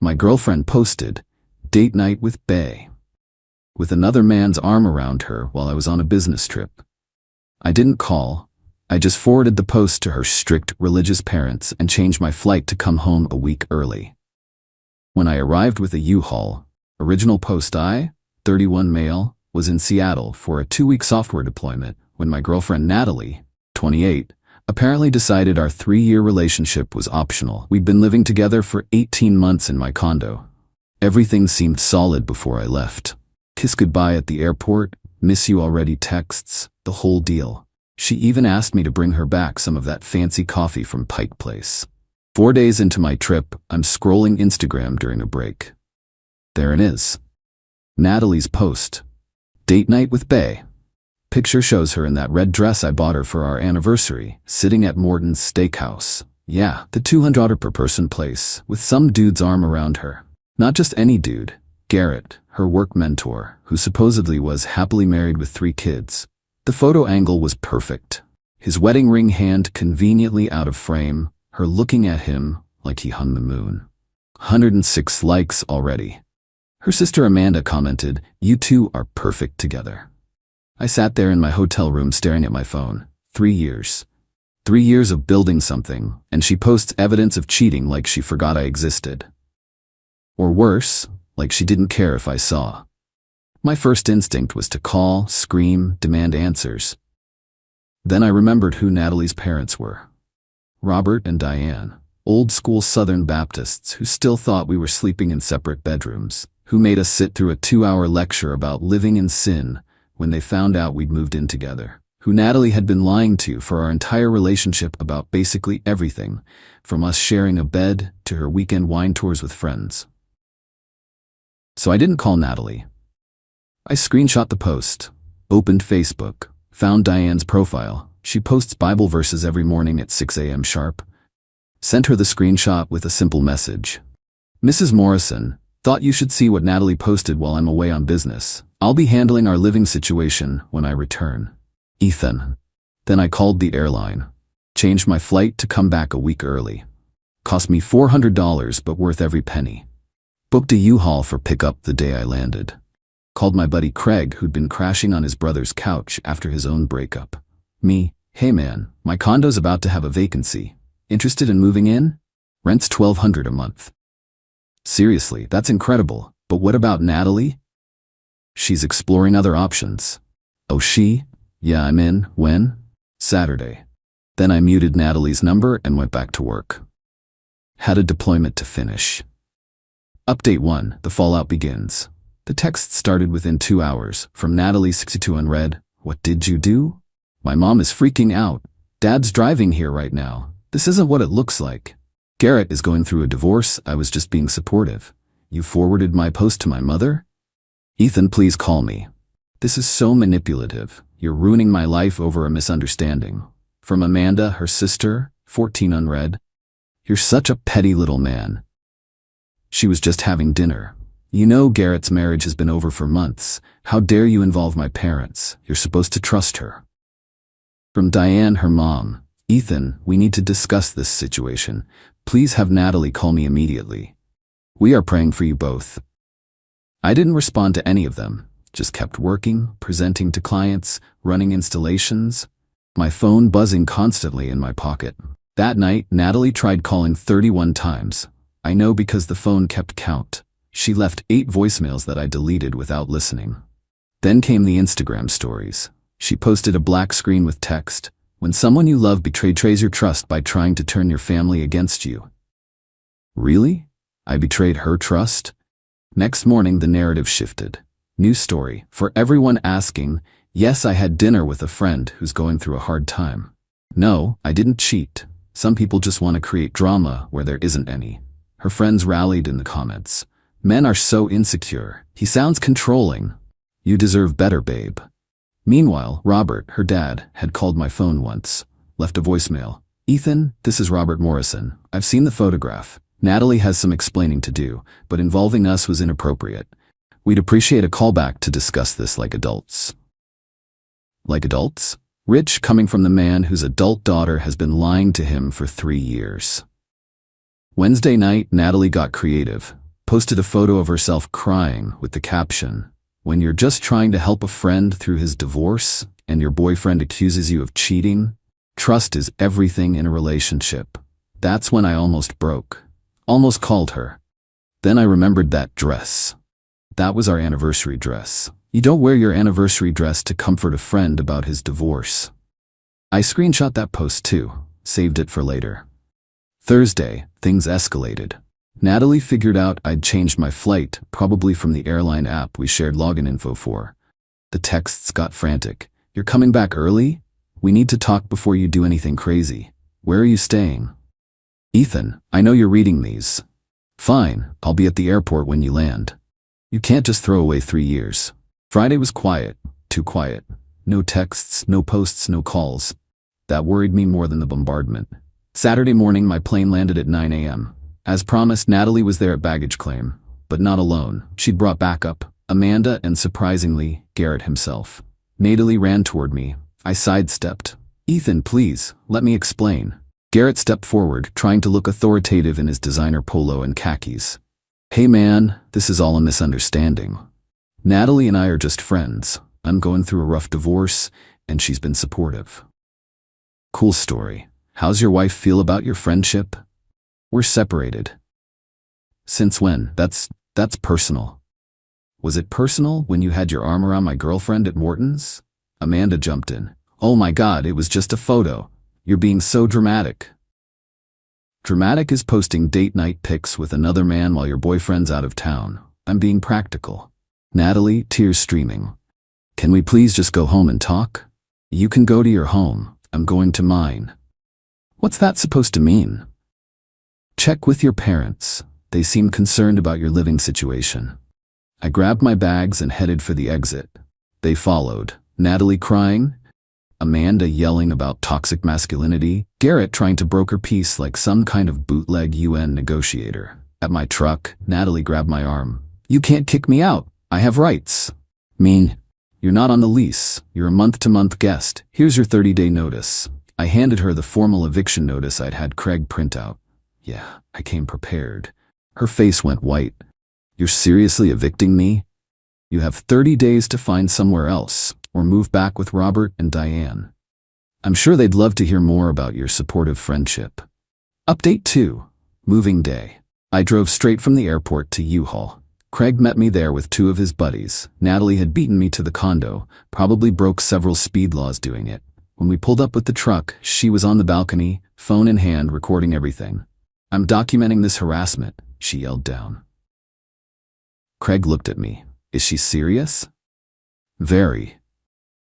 My girlfriend posted, "Date night with Bae," with another man's arm around her while I was on a business trip. I didn't call. I just forwarded the post to her strict religious parents and changed my flight to come home a week early. When I arrived with a U-Haul, original post I, 31 male, was in Seattle for a 2-week software deployment when my girlfriend Natalie, 28, apparently decided our 3-year relationship was optional. We'd been living together for 18 months in my condo. Everything seemed solid before I left. Kiss goodbye at the airport, miss you already texts, the whole deal. She even asked me to bring her back some of that fancy coffee from Pike Place. 4 days into my trip, I'm scrolling Instagram during a break. There it is. Natalie's post. Date night with Bae. Picture shows her in that red dress I bought her for our anniversary, sitting at Morton's Steakhouse. Yeah, the $200 per person place, with some dude's arm around her. Not just any dude. Garrett, her work mentor, who supposedly was happily married with 3 kids. The photo angle was perfect. His wedding ring hand conveniently out of frame, her looking at him like he hung the moon. 106 likes already. Her sister Amanda commented, "You two are perfect together." I sat there in my hotel room staring at my phone. 3 years. 3 years of building something, and she posts evidence of cheating like she forgot I existed. Or worse, like she didn't care if I saw. My first instinct was to call, scream, demand answers. Then I remembered who Natalie's parents were. Robert and Diane, old-school Southern Baptists who still thought we were sleeping in separate bedrooms, who made us sit through a 2-hour lecture about living in sin when they found out we'd moved in together, who Natalie had been lying to for our entire relationship about basically everything, from us sharing a bed to her weekend wine tours with friends. So I didn't call Natalie. I screenshot the post, opened Facebook, found Diane's profile. She posts Bible verses every morning at 6 a.m. sharp. Sent her the screenshot with a simple message. "Mrs. Morrison, thought you should see what Natalie posted while I'm away on business. I'll be handling our living situation when I return. Ethan." Then I called the airline. Changed my flight to come back a week early. Cost me $400 but worth every penny. Booked a U-Haul for pickup the day I landed. Called my buddy Craig, who'd been crashing on his brother's couch after his own breakup. Me, "Hey man, my condo's about to have a vacancy. Interested in moving in? Rent's $1,200 a month." Seriously, that's incredible, but what about Natalie? She's exploring other options. Oh, she? Yeah, I'm in. When? Saturday. Then I muted Natalie's number and went back to work. Had a deployment to finish. Update 1, the fallout begins. The text started within 2 hours, from Natalie 62 unread. "What did you do? My mom is freaking out. Dad's driving here right now. This isn't what it looks like. Garrett is going through a divorce. I was just being supportive. You forwarded my post to my mother? Ethan, please call me. This is so manipulative. You're ruining my life over a misunderstanding." From Amanda, her sister, 14 unread. "You're such a petty little man. She was just having dinner. You know Garrett's marriage has been over for months. How dare you involve my parents? You're supposed to trust her." From Diane, her mom. "Ethan, we need to discuss this situation. Please have Natalie call me immediately. We are praying for you both." I didn't respond to any of them, just kept working, presenting to clients, running installations, my phone buzzing constantly in my pocket. That night, Natalie tried calling 31 times. I know because the phone kept count. She left 8 voicemails that I deleted without listening. Then came the Instagram stories. She posted a black screen with text, "When someone you love betrays your trust by trying to turn your family against you." Really? I betrayed her trust? Next morning the narrative shifted. New story, for everyone asking, yes, I had dinner with a friend who's going through a hard time. No, I didn't cheat. Some people just want to create drama where there isn't any. Her friends rallied in the comments. "Men are so insecure. He sounds controlling. You deserve better, babe." Meanwhile, Robert, her dad, had called my phone once, left a voicemail. "Ethan, this is Robert Morrison. I've seen the photograph. Natalie has some explaining to do, but involving us was inappropriate. We'd appreciate a callback to discuss this like adults." Like adults? Rich, coming from the man whose adult daughter has been lying to him for 3 years. Wednesday night, Natalie got creative. posted a photo of herself crying with the caption, "When you're just trying to help a friend through his divorce and your boyfriend accuses you of cheating, trust is everything in a relationship." That's when I almost broke. Almost called her. Then I remembered that dress. That was our anniversary dress. You don't wear your anniversary dress to comfort a friend about his divorce. I screenshot that post too, saved it for later. Thursday, things escalated. Natalie figured out I'd changed my flight, probably from the airline app we shared login info for. The texts got frantic. "You're coming back early? We need to talk before you do anything crazy. Where are you staying?" "Ethan, I know you're reading these." "Fine, I'll be at the airport when you land." You can't just throw away 3 years. Friday was quiet, too quiet. No texts, no posts, no calls. That worried me more than the bombardment. Saturday morning, my plane landed at 9 a.m. As promised, Natalie was there at baggage claim, but not alone. She'd brought backup, Amanda, and surprisingly, Garrett himself. Natalie ran toward me. I sidestepped. "Ethan, please, let me explain." Garrett stepped forward, trying to look authoritative in his designer polo and khakis. "Hey man, this is all a misunderstanding. Natalie and I are just friends. I'm going through a rough divorce, and she's been supportive." "Cool story. How's your wife feel about your friendship?" "We're separated." "Since when? That's personal." "Was it personal when you had your arm around my girlfriend at Morton's?" Amanda jumped in. "Oh my God, it was just a photo. You're being so dramatic." Dramatic is posting date night pics with another man while your boyfriend's out of town. I'm being practical. Natalie, tears streaming. "Can we please just go home and talk?" "You can go to your home. I'm going to mine." "What's that supposed to mean?" "Check with your parents. They seem concerned about your living situation." I grabbed my bags and headed for the exit. They followed. Natalie crying, Amanda yelling about toxic masculinity, Garrett trying to broker peace like some kind of bootleg UN negotiator. At my truck, Natalie grabbed my arm. "You can't kick me out. I have rights." "Mean? You're not on the lease. You're a month-to-month guest. Here's your 30-day notice." I handed her the formal eviction notice I'd had Craig print out. Yeah, I came prepared. Her face went white. "You're seriously evicting me? You have 30 days to find somewhere else, or move back with Robert and Diane. I'm sure they'd love to hear more about your supportive friendship." Update 2. Moving day. I drove straight from the airport to U-Haul. Craig met me there with 2 of his buddies. Natalie had beaten me to the condo, probably broke several speed laws doing it. When we pulled up with the truck, she was on the balcony, phone in hand, recording everything. "I'm documenting this harassment," she yelled down. Craig looked at me. "Is she serious?" "Very."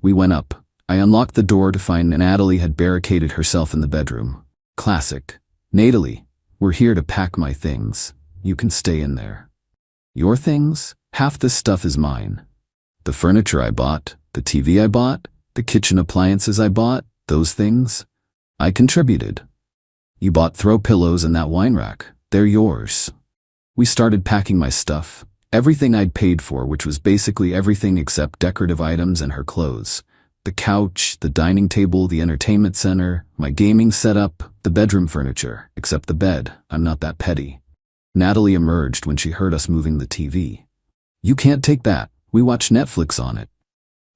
We went up. I unlocked the door to find Natalie had barricaded herself in the bedroom. Classic. "Natalie, we're here to pack my things. You can stay in there." "Your things? Half this stuff is mine. The furniture I bought, the TV I bought, the kitchen appliances I bought, those things? I contributed. You bought throw pillows and that wine rack. They're yours." We started packing my stuff. Everything I'd paid for, which was basically everything except decorative items and her clothes. The couch, the dining table, the entertainment center, my gaming setup, the bedroom furniture, except the bed. I'm not that petty. Natalie emerged when she heard us moving the TV. "You can't take that. We watch Netflix on it."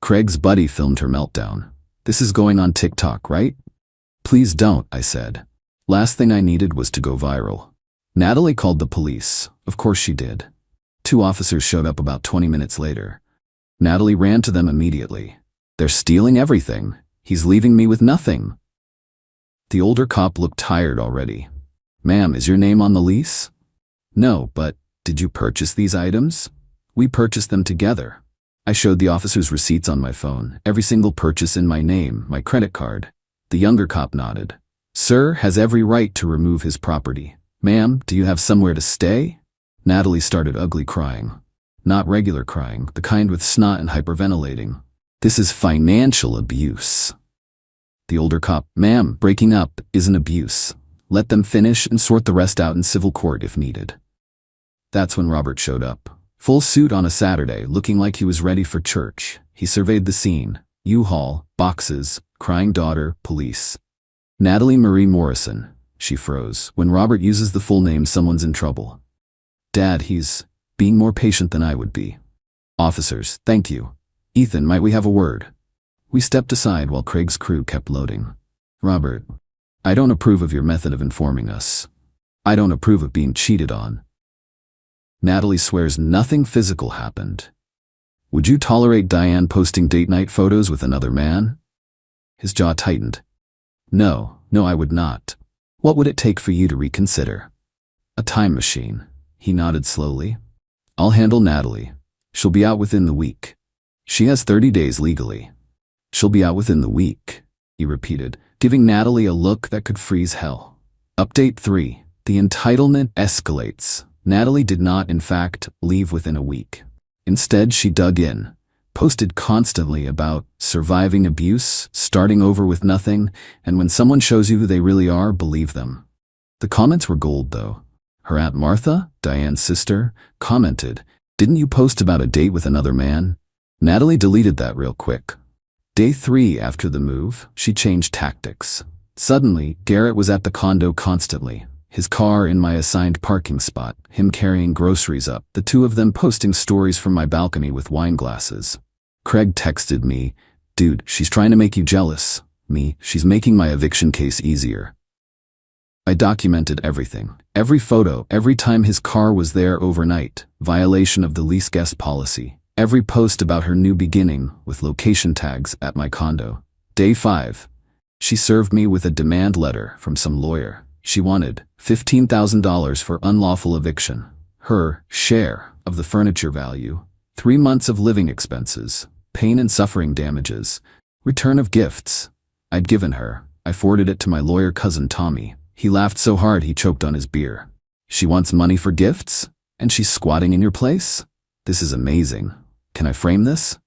Craig's buddy filmed her meltdown. "This is going on TikTok, right?" "Please don't," I said. Last thing I needed was to go viral. Natalie called the police. Of course she did. 2 officers showed up about 20 minutes later. Natalie ran to them immediately. "They're stealing everything. He's leaving me with nothing." The older cop looked tired already. "Ma'am, is your name on the lease?" "No, but did you purchase these items?" "We purchased them together." I showed the officers receipts on my phone, every single purchase in my name, my credit card. The younger cop nodded. "Sir has every right to remove his property. Ma'am, do you have somewhere to stay?" Natalie started ugly crying. Not regular crying, the kind with snot and hyperventilating. "This is financial abuse." The older cop, "Ma'am, breaking up isn't abuse. Let them finish and sort the rest out in civil court if needed." That's when Robert showed up. Full suit on a Saturday, looking like he was ready for church. He surveyed the scene. U-Haul, boxes, crying daughter, police. "Natalie Marie Morrison." She froze. When Robert uses the full name, someone's in trouble. Dad, he's being more patient than I would be. Officers, thank you. Ethan, might we have a word? We stepped aside while Craig's crew kept loading. Robert, I don't approve of your method of informing us. I don't approve of being cheated on. Natalie swears nothing physical happened. Would you tolerate Diane posting date night photos with another man? His jaw tightened. No, I would not. What would it take for you to reconsider? A time machine. He nodded slowly. I'll handle Natalie. She'll be out within the week. She has 30 days legally. She'll be out within the week, he repeated, giving Natalie a look that could freeze hell. Update 3. The entitlement escalates. Natalie did not, in fact, leave within a week. Instead, she dug in, posted constantly about surviving abuse, starting over with nothing, and when someone shows you who they really are, believe them. The comments were gold, though. Her Aunt Martha, Diane's sister, commented, "Didn't you post about a date with another man?" Natalie deleted that real quick. Day 3 after the move, she changed tactics. Suddenly, Garrett was at the condo constantly. His car in my assigned parking spot, him carrying groceries up, the two of them posting stories from my balcony with wine glasses. Craig texted me, "Dude, she's trying to make you jealous." Me, "She's making my eviction case easier." I documented everything. Every photo, every time his car was there overnight, violation of the lease guest policy. Every post about her new beginning, with location tags at my condo. Day 5. She served me with a demand letter from some lawyer. She wanted $15,000 for unlawful eviction, her share of the furniture value, 3 months of living expenses, pain and suffering damages, return of gifts I'd given her. I forwarded it to my lawyer cousin Tommy. He laughed so hard he choked on his beer. She wants money for gifts? And she's squatting in your place? This is amazing. Can I frame this?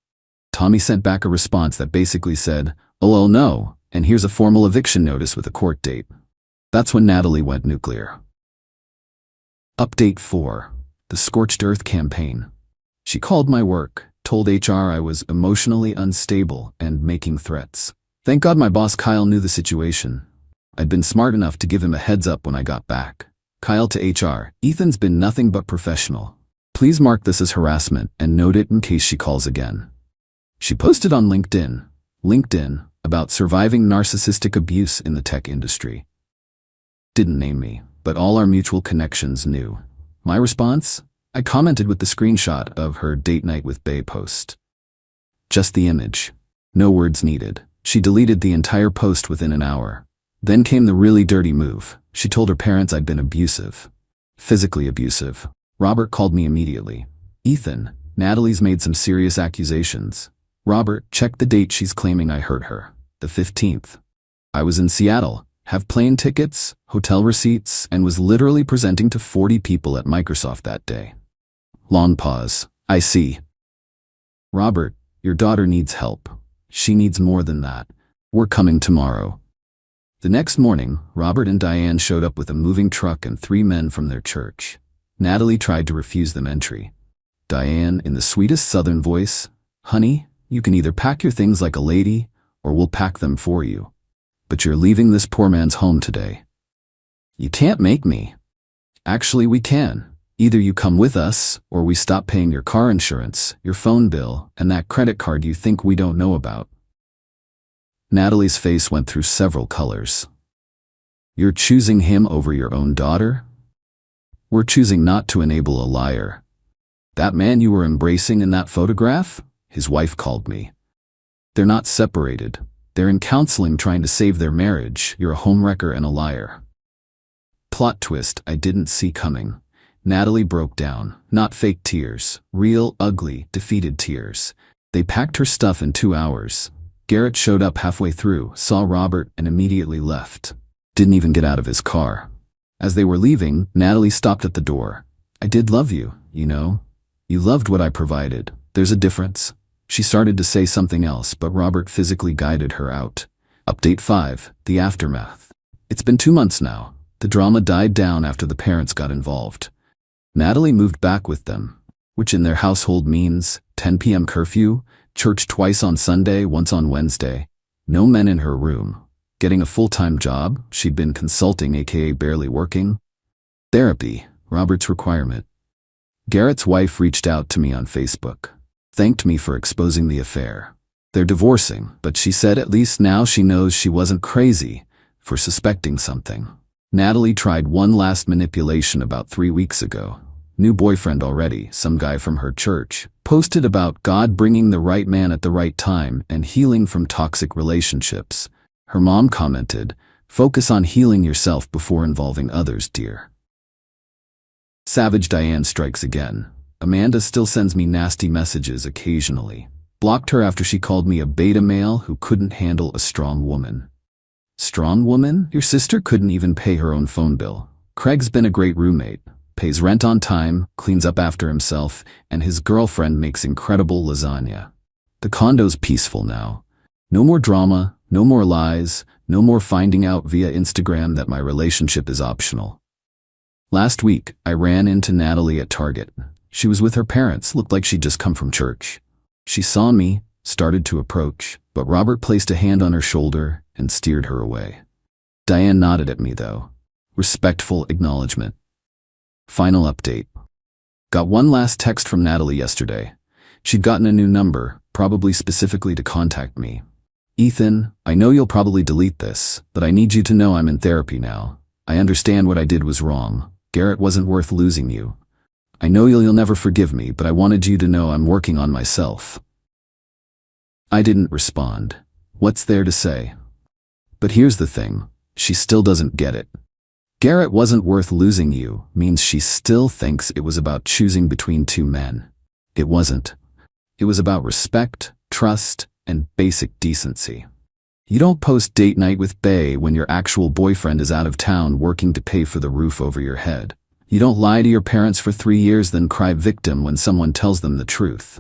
Tommy sent back a response that basically said, "Oh no, and here's a formal eviction notice with a court date." That's when Natalie went nuclear. Update 4. The Scorched Earth Campaign. She called my work, told HR I was emotionally unstable and making threats. Thank God my boss Kyle knew the situation. I'd been smart enough to give him a heads up when I got back. Kyle to HR, "Ethan's been nothing but professional. Please mark this as harassment and note it in case she calls again." She posted on LinkedIn about surviving narcissistic abuse in the tech industry. Didn't name me, but all our mutual connections knew. My response? I commented with the screenshot of her date night with Bay post. Just the image. No words needed. She deleted the entire post within an hour. Then came the really dirty move. She told her parents I'd been abusive. Physically abusive. Robert called me immediately. "Ethan, Natalie's made some serious accusations." "Robert, check the date she's claiming I hurt her. The 15th. I was in Seattle, have plane tickets, hotel receipts, and was literally presenting to 40 people at Microsoft that day." Long pause. "I see. Robert, your daughter needs help. She needs more than that. We're coming tomorrow." The next morning, Robert and Diane showed up with a moving truck and 3 men from their church. Natalie tried to refuse them entry. Diane, in the sweetest southern voice, "Honey, you can either pack your things like a lady, or we'll pack them for you. But you're leaving this poor man's home today." "You can't make me." "Actually, we can. Either you come with us, or we stop paying your car insurance, your phone bill, and that credit card you think we don't know about." Natalie's face went through several colors. "You're choosing him over your own daughter? We're choosing not to enable a liar. That man you were embracing in that photograph?" His wife called me. "They're not separated. They're in counseling trying to save their marriage. You're a homewrecker and a liar." Plot twist I didn't see coming. Natalie broke down. Not fake tears. Real, ugly, defeated tears. They packed her stuff in 2 hours. Garrett showed up halfway through, saw Robert, and immediately left. Didn't even get out of his car. As they were leaving, Natalie stopped at the door. "I did love you, you know. You loved what I provided. There's a difference." She started to say something else, but Robert physically guided her out. Update 5. The Aftermath. It's been 2 months now. The drama died down after the parents got involved. Natalie moved back with them, which in their household means 10 p.m. curfew, church twice on Sunday, once on Wednesday, no men in her room, getting a full-time job, she'd been consulting aka barely working, therapy, Robert's requirement, Garrett's wife reached out to me on Facebook. Thanked me for exposing the affair. They're divorcing, but she said at least now she knows she wasn't crazy for suspecting something. Natalie tried one last manipulation about 3 weeks ago. New boyfriend already, some guy from her church, posted about God bringing the right man at the right time and healing from toxic relationships. Her mom commented, "Focus on healing yourself before involving others, dear." Savage Diane strikes again. Amanda still sends me nasty messages occasionally. Blocked her after she called me a beta male who couldn't handle a strong woman. Strong woman? Your sister couldn't even pay her own phone bill. Craig's been a great roommate. Pays rent on time, cleans up after himself, and his girlfriend makes incredible lasagna. The condo's peaceful now. No more drama, no more lies, no more finding out via Instagram that my relationship is optional. Last week, I ran into Natalie at Target. She was with her parents, looked like she'd just come from church. She saw me, started to approach, but Robert placed a hand on her shoulder and steered her away. Diane nodded at me though. Respectful acknowledgement. Final update. Got one last text from Natalie yesterday. She'd gotten a new number, probably specifically to contact me. "Ethan, I know you'll probably delete this, but I need you to know I'm in therapy now. I understand what I did was wrong. Garrett wasn't worth losing you. I know you'll never forgive me, but I wanted you to know I'm working on myself." I didn't respond. What's there to say? But here's the thing. She still doesn't get it. Garrett wasn't worth losing you means she still thinks it was about choosing between two men. It wasn't. It was about respect, trust, and basic decency. You don't post date night with bae when your actual boyfriend is out of town working to pay for the roof over your head. You don't lie to your parents for 3 years then cry victim when someone tells them the truth.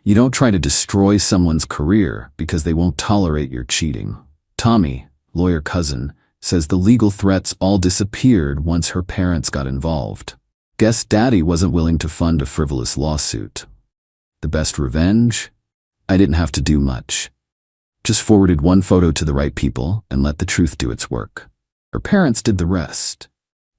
You don't try to destroy someone's career because they won't tolerate your cheating. Tommy, lawyer cousin, says the legal threats all disappeared once her parents got involved. Guess daddy wasn't willing to fund a frivolous lawsuit. The best revenge? I didn't have to do much. Just forwarded one photo to the right people and let the truth do its work. Her parents did the rest.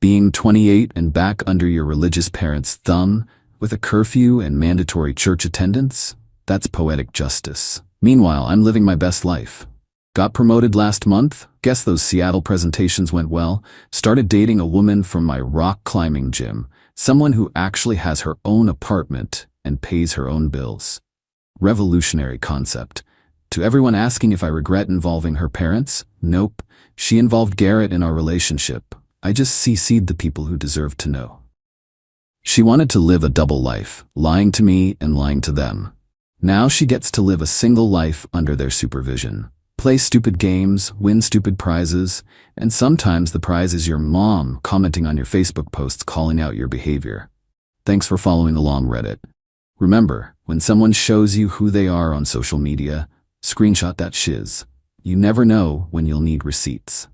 Being 28 and back under your religious parents' thumb, with a curfew and mandatory church attendance? That's poetic justice. Meanwhile, I'm living my best life. Got promoted last month? Guess those Seattle presentations went well. Started dating a woman from my rock climbing gym. Someone who actually has her own apartment and pays her own bills. Revolutionary concept. To everyone asking if I regret involving her parents, nope. She involved Garrett in our relationship. I just CC'd the people who deserved to know. She wanted to live a double life, lying to me and lying to them. Now she gets to live a single life under their supervision. Play stupid games, win stupid prizes, and sometimes the prize is your mom commenting on your Facebook posts calling out your behavior. Thanks for following along, Reddit. Remember, when someone shows you who they are on social media, screenshot that shiz. You never know when you'll need receipts.